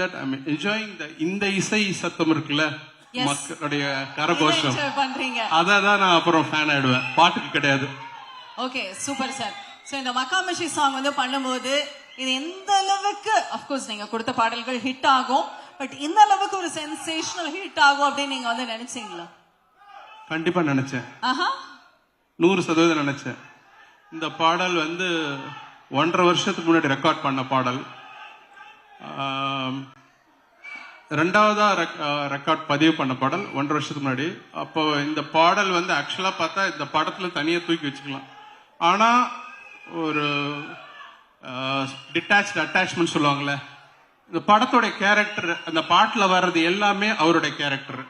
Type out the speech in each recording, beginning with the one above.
that I'm enjoying இந்த இசை சத்தம் இருக்குல்ல, மக்களுடைய கரகோஷம், பண்றீங்க. அதான் நான் அப்புறம் ஃபேன் ஆயிடுவேன், பாட்டுக்கு கிடையாது. Okay, super sir. சோ இந்த மக்காமிஷி சாங் வந்து பண்ணும்போது இது எந்த அளவுக்கு, அஃப்கோர்ஸ் நீங்க கொடுத்த பாடல்கள் ஹிட் ஆகும், பட் இந்த அளவுக்கு ஒரு சென்சேஷனல் ஹிட் ஆகும் அப்படின்னு நீங்க வந்து நினைச்சீங்களா? கண்டிப்பா நினைச்சேன். 100% நினைச்சேன். இந்த பாடல் வந்து 1.5 வருஷத்துக்கு முன்னாடி ரெக்கார்ட் பண்ண பாடல். ரெண்டாவதா ரெக்கார்ட் பதிவு பண்ண பாடல் 1.5 வருஷத்துக்கு முன்னாடி. அப்போ இந்த பாடல் வந்து ஆக்சுவலா பார்த்தா இந்த படத்துல தனியா தூக்கி வச்சுக்கலாம். ஆனா ஒரு டிட்டாச்ட் அட்டாச்மெண்ட் சொல்லுவாங்கல்ல, இந்த படத்தோட கேரக்டர், அந்த பாட்டுல வர்றது எல்லாமே அவருடைய கேரக்டர்.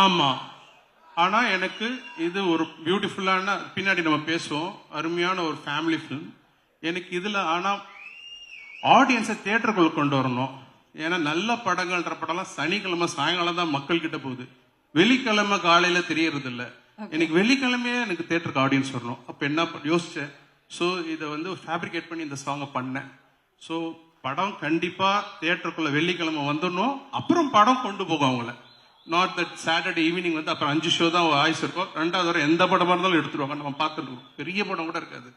ஆமா. ஆனா எனக்கு இது ஒரு பியூட்டிஃபுல்லான, பின்னாடி நம்ம பேசுவோம், அருமையான ஒரு ஃபேமிலி ஃபிலிம். எனக்கு இதுல ஆனா ஆடியன்ஸை தியேட்டருக்குள்ள கொண்டு வரணும். ஏன்னா நல்ல படங்கள்ன்ற படம்லாம் சனிக்கிழமை சாயங்காலம் தான் மக்கள் கிட்ட போகுது, வெள்ளிக்கிழமை காலையில தெரியறது இல்ல. எனக்கு வெள்ளிக்கிழமையே எனக்கு தியேட்டருக்கு ஆடியன்ஸ் வரணும். அப்ப என்ன யோசிச்சேன், ஸோ இதை வந்து ஃபேப்ரிகேட் பண்ணி இந்த சாங்கை பண்ணேன். ஸோ படம் கண்டிப்பா தியேட்டருக்குள்ள வெள்ளிக்கிழமை வந்துடணும். அப்புறம் படம் கொண்டு போகும் அவங்கள. நாட் தட் சாட்டர்டே ஈவினிங் வந்து அப்புறம் 5 ஷோ தான் ஆயுஸ் இருக்கும். 2வது வரை எந்த படமா இருந்தாலும் எடுத்துருவாங்க, நம்ம பார்த்துருக்கோம். பெரிய படம் கூட இருக்காது.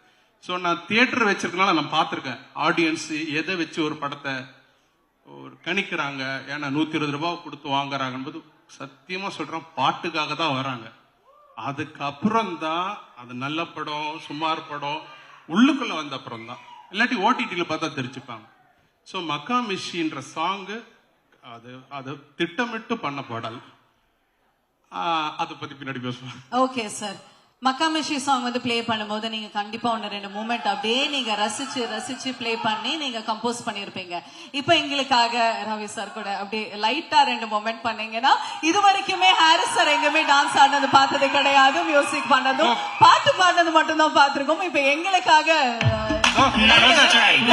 ஸோ நான் தியேட்டர் வச்சிருக்கனால நான் பார்த்துருக்கேன் ஆடியன்ஸ் எதை வச்சு ஒரு படத்தை ஒரு கணிக்கிறாங்க. ஏன்னா 120 ரூபாய் கொடுத்து வாங்குறாங்கன்றது சத்தியமா சொல்றேன், பாட்டுக்காக தான் வராங்க. அதுக்கப்புறம் தான் அது நல்ல படம் சுமார் படம் உள்ளுக்குள்ள வந்த அப்புறம் தான், இல்லாட்டி ஓடிடியில பார்த்தா தெரிஞ்சுப்பாங்க. ஸோ மக்காமிஷின்ற சாங்கு அது திட்டமிட்டு பண்ண பாடல். அதை பத்தி பின்னாடி பேசுவோம். Okay sir. மக்காமிஷி சாங் வந்து பிளே பண்ணும்போது நீங்க கண்டிப்பா 1-2 மூமெண்ட் அப்படியே நீங்க ரசிச்சு பிளே பண்ணி நீங்க கம்போஸ் பண்ணிருப்பீங்க. இப்ப எங்களுக்காக ரவி சார் கூட அப்படியே லைட்டா 2 மூமெண்ட் பண்ணீங்கன்னா, இது வரைக்குமே ஹாரிஸ் சார் எங்குமே டான்ஸ் ஆடினது பார்த்தது கிடையாது, மியூசிக் பண்ணதும் பாட்டு பாடினது மட்டும் தான் பார்த்திருக்கோம். இப்ப எங்களுக்காக 2 லைன்